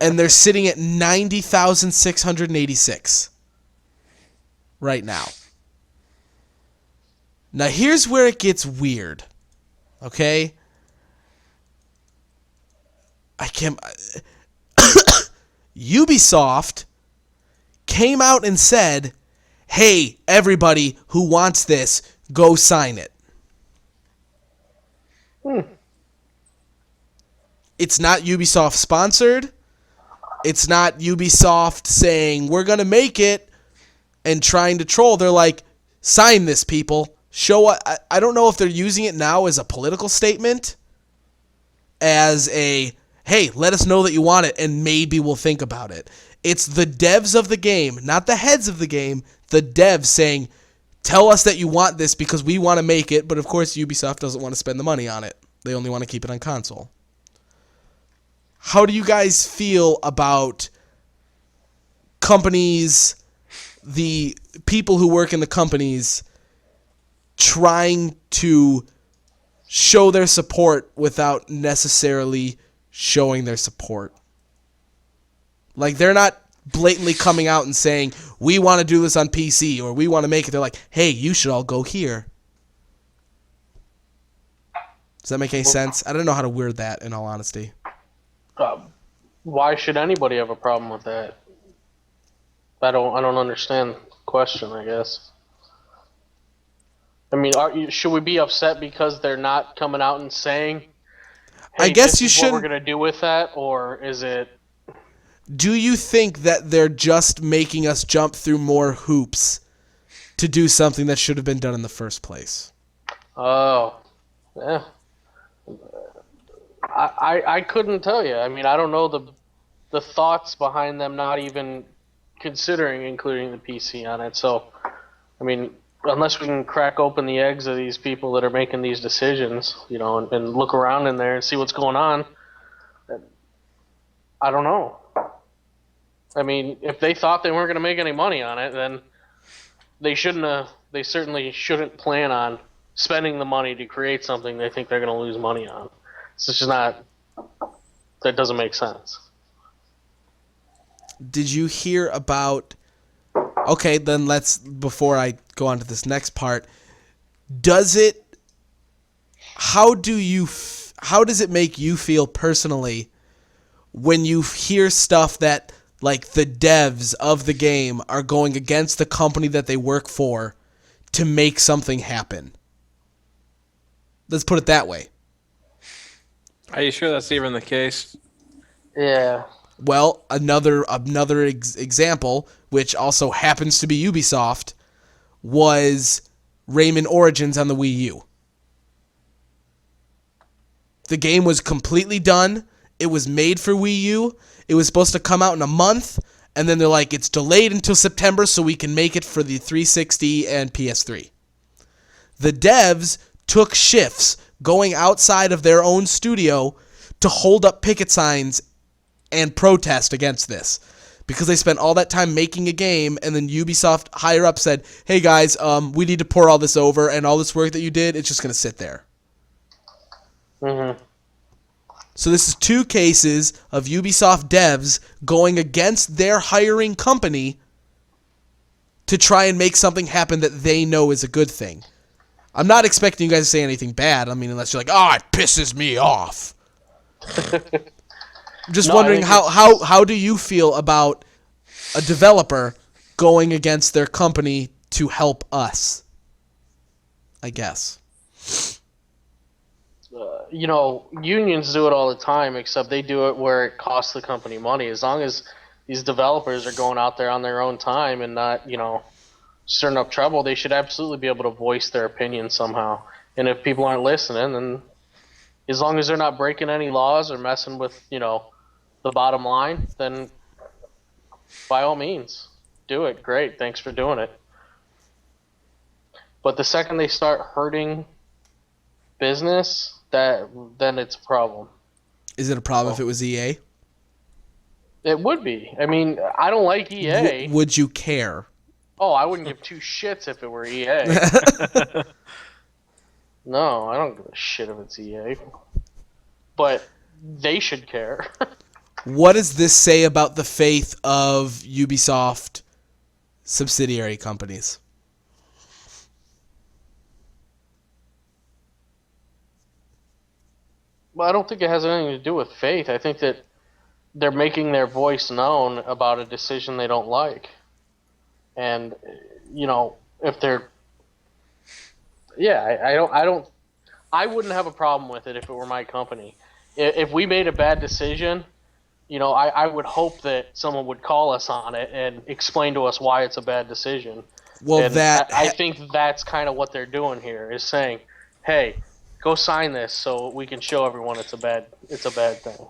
and they're sitting at 90,686 right now. Now, here's where it gets weird, okay? Ubisoft came out and said, hey, everybody who wants this, go sign it. It's not Ubisoft sponsored. It's not Ubisoft saying, we're going to make it and trying to troll. They're like, sign this, people. I don't know if they're using it now as a political statement, as a, hey, let us know that you want it, and maybe we'll think about it. It's the devs of the game, not the heads of the game, the devs saying, tell us that you want this because we want to make it, but of course Ubisoft doesn't want to spend the money on it. They only want to keep it on console. How do you guys feel about companies, the people who work in the companies, trying to show their support without necessarily showing their support? Like, they're not blatantly coming out and saying, we want to do this on PC, or we want to make it. They're like, hey, you should all go here. Does that make any sense? I don't know how to word that, in all honesty. Why should anybody have a problem with that? I don't understand the question, I guess. I mean, should we be upset because they're not coming out and saying, hey, I guess this you is shouldn't. what we're going to do with that, or is it... Do you think that they're just making us jump through more hoops to do something that should have been done in the first place? Oh, yeah. I couldn't tell you. I mean, I don't know the thoughts behind them not even considering including the PC on it. So, I mean, unless we can crack open the eggs of these people that are making these decisions, and look around in there and see what's going on, I don't know. I mean, if they thought they weren't going to make any money on it, then they certainly shouldn't plan on spending the money to create something they think they're going to lose money on. It's just not. That doesn't make sense. Did you hear about... Okay, then before I go on to this next part, how does it make you feel personally when you hear stuff that, like, the devs of the game are going against the company that they work for to make something happen? Let's put it that way. Are you sure that's even the case? Yeah. Well, another example, which also happens to be Ubisoft, was Rayman Origins on the Wii U. The game was completely done. It was made for Wii U. It was supposed to come out in a month, and then they're like, it's delayed until September so we can make it for the 360 and PS3. The devs took shifts going outside of their own studio to hold up picket signs and protest against this, because they spent all that time making a game, and then Ubisoft higher up said, hey guys, we need to pour all this over, and all this work that you did, it's just going to sit there. Mm-hmm. So this is two cases of Ubisoft devs going against their hiring company to try and make something happen that they know is a good thing. I'm not expecting you guys to say anything bad, I mean, unless you're like, it pisses me off. I'm just wondering how do you feel about a developer going against their company to help us? I guess. Unions do it all the time, except they do it where it costs the company money. As long as these developers are going out there on their own time and not, stirring up trouble, they should absolutely be able to voice their opinion somehow. And if people aren't listening, then as long as they're not breaking any laws or messing with, the bottom line, then by all means, do it. Great. Thanks for doing it. But the second they start hurting business, then it's a problem. Is it a problem if it was EA? It would be. I mean, I don't like EA. Would you care? Oh, I wouldn't give two shits if it were EA. No, I don't give a shit if it's EA. But they should care. What does this say about the faith of Ubisoft subsidiary companies? Well, I don't think it has anything to do with faith. I think that they're making their voice known about a decision they don't like. And, if they're... Yeah, I wouldn't have a problem with it if it were my company. If we made a bad decision, I would hope that someone would call us on it and explain to us why it's a bad decision. Well, and I think that's kind of what they're doing here, is saying, hey, go sign this so we can show everyone it's a bad thing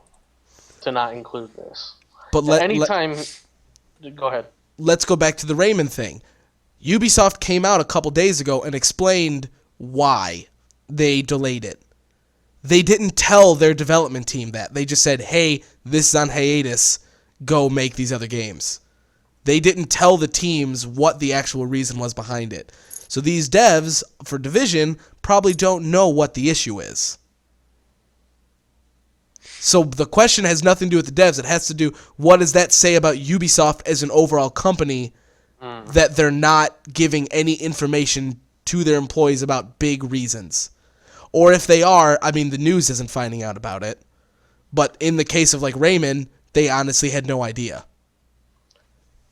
to not include this. But Go ahead. Let's go back to the Rayman thing. Ubisoft came out a couple days ago and explained why they delayed it. They didn't tell their development team that. They just said, hey, this is on hiatus. Go make these other games. They didn't tell the teams what the actual reason was behind it. So these devs for Division probably don't know what the issue is. So the question has nothing to do with the devs. It has to do, what does that say about Ubisoft as an overall company that they're not giving any information to their employees about big reasons? Or if they are, I mean, the news isn't finding out about it. But in the case of, like, Rayman, they honestly had no idea.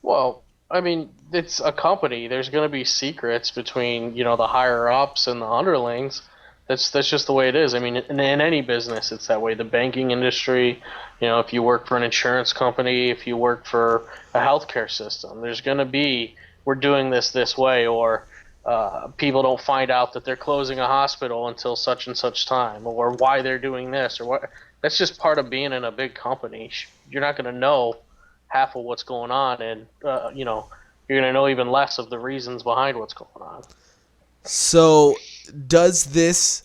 Well, I mean, it's a company. There's going to be secrets between, the higher-ups and the underlings. That's just the way it is. I mean, in any business, it's that way. The banking industry, if you work for an insurance company, if you work for a healthcare system, there's going to be, we're doing this way, or people don't find out that they're closing a hospital until such and such time, or why they're doing this, or what. That's just part of being in a big company. You're not going to know half of what's going on, and you're going to know even less of the reasons behind what's going on. So does this,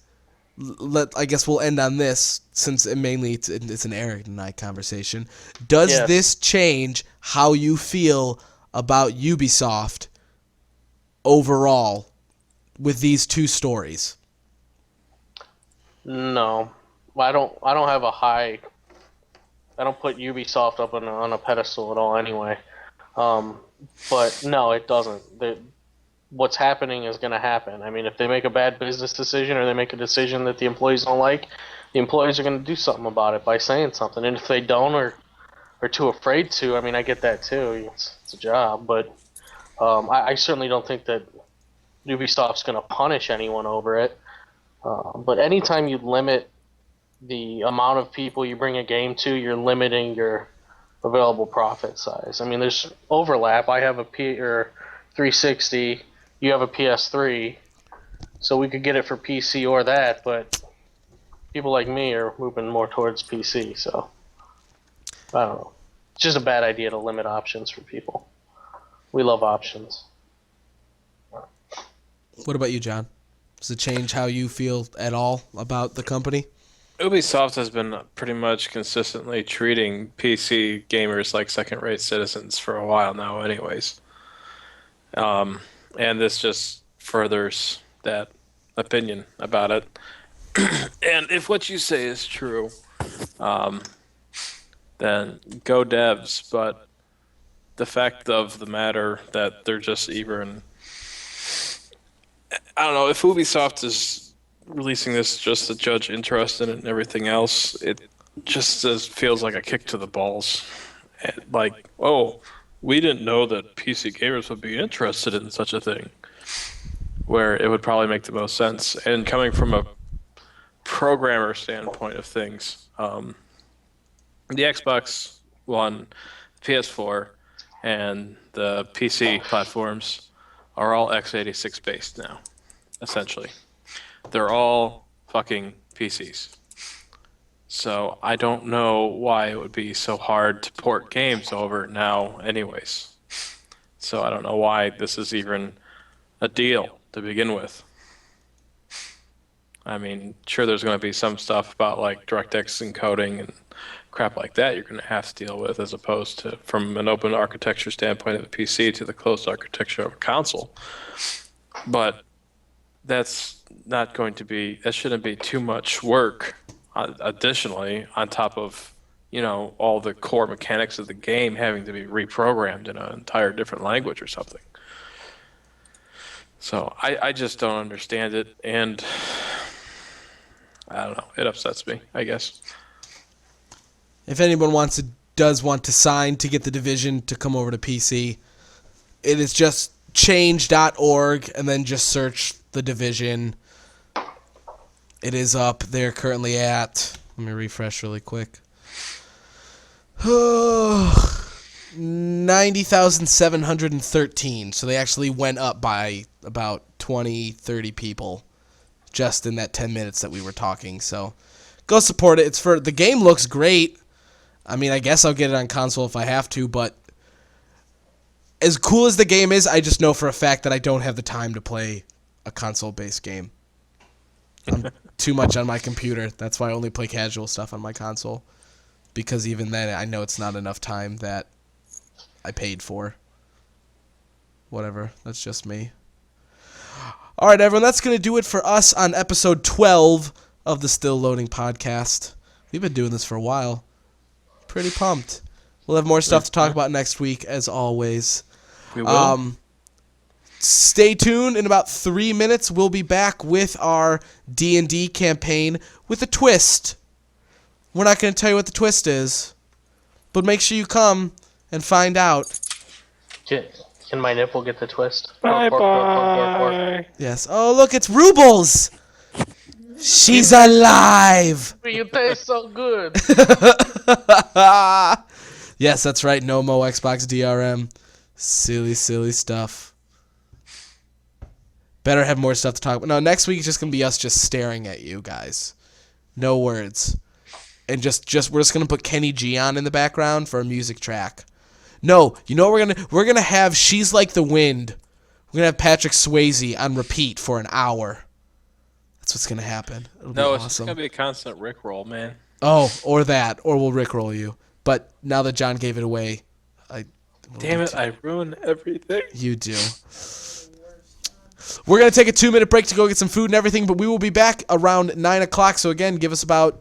I guess we'll end on this, since mainly it's an Eric and I conversation. Does this change how you feel about Ubisoft overall with these two stories? No. I don't have a high. I don't put Ubisoft up on a pedestal at all anyway. But no, it doesn't. What's happening is going to happen. I mean, if they make a bad business decision or they make a decision that the employees don't like, the employees are going to do something about it by saying something. And if they don't or are too afraid to, I mean, I get that too. It's a job. But I certainly don't think that Ubisoft's going to punish anyone over it. But anytime you limit the amount of people you bring a game to, you're limiting your available profit size. I mean, there's overlap. I have a 360. You have a PS3, so we could get it for PC or that, but people like me are moving more towards PC, so I don't know. It's just a bad idea to limit options for people. We love options. What about you, John? Does it change how you feel at all about the company? Ubisoft has been pretty much consistently treating PC gamers like second-rate citizens for a while now anyways. And this just furthers that opinion about it. And if what you say is true, then go devs. But the fact of the matter that they're just even... I don't know, if Ubisoft is releasing this just to judge interest in it and everything else, it just feels like a kick to the balls. Like, oh, we didn't know that PC gamers would be interested in such a thing, where it would probably make the most sense. And coming from a programmer standpoint of things, the Xbox One, PS4, and the PC platforms are all x86 based now, essentially. They're all fucking PCs. So I don't know why it would be so hard to port games over now anyways. So I don't know why this is even a deal to begin with. I mean, sure, there's going to be some stuff about like DirectX encoding and crap like that you're going to have to deal with, as opposed to from an open architecture standpoint of a PC to the closed architecture of a console. But that's not going to be, that shouldn't be too much work additionally on top of, you know, all the core mechanics of the game having to be reprogrammed in an entire different language or something. So I just don't understand it, and I don't know, it upsets me, I guess. If anyone does want to sign to get the Division to come over to PC, it is just change.org and then just search the Division. It is up. They're currently at, let me refresh really quick. 90,713. So they actually went up by about 20, 30 people just in that 10 minutes that we were talking. So go support it. The game looks great. I mean, I guess I'll get it on console if I have to, but as cool as the game is, I just know for a fact that I don't have the time to play a console-based game. I'm too much on my computer. That's why I only play casual stuff on my console, because even then I know it's not enough time that I paid for. Whatever, that's just me. Alright, everyone, that's going to do it for us on episode 12 of the Still Loading podcast. We've been doing this for a while. Pretty pumped. We'll have more stuff to talk about next week, as always. We will. Stay tuned. In about 3 minutes, we'll be back with our D&D campaign with a twist. We're not going to tell you what the twist is, but make sure you come and find out. Can my nipple get the twist? Bye-bye. Yes. Oh, look, it's Rubles. She's alive. You taste so good. Yes, that's right. No Mo Xbox DRM. Silly, silly stuff. Better have more stuff to talk about. No, next week is just going to be us just staring at you guys. No words. And we're just going to put Kenny G on in the background for a music track. No, you know what we're going to have She's Like the Wind. We're going to have Patrick Swayze on repeat for an hour. That's what's going to happen. It'll be It's just awesome. going to be a constant Rickroll, man. Oh, or that, or we'll Rickroll you. But now that John gave it away, Damn it, I ruined everything. You do. We're going to take a 2-minute break to go get some food and everything, but we will be back around 9 o'clock. So again, give us about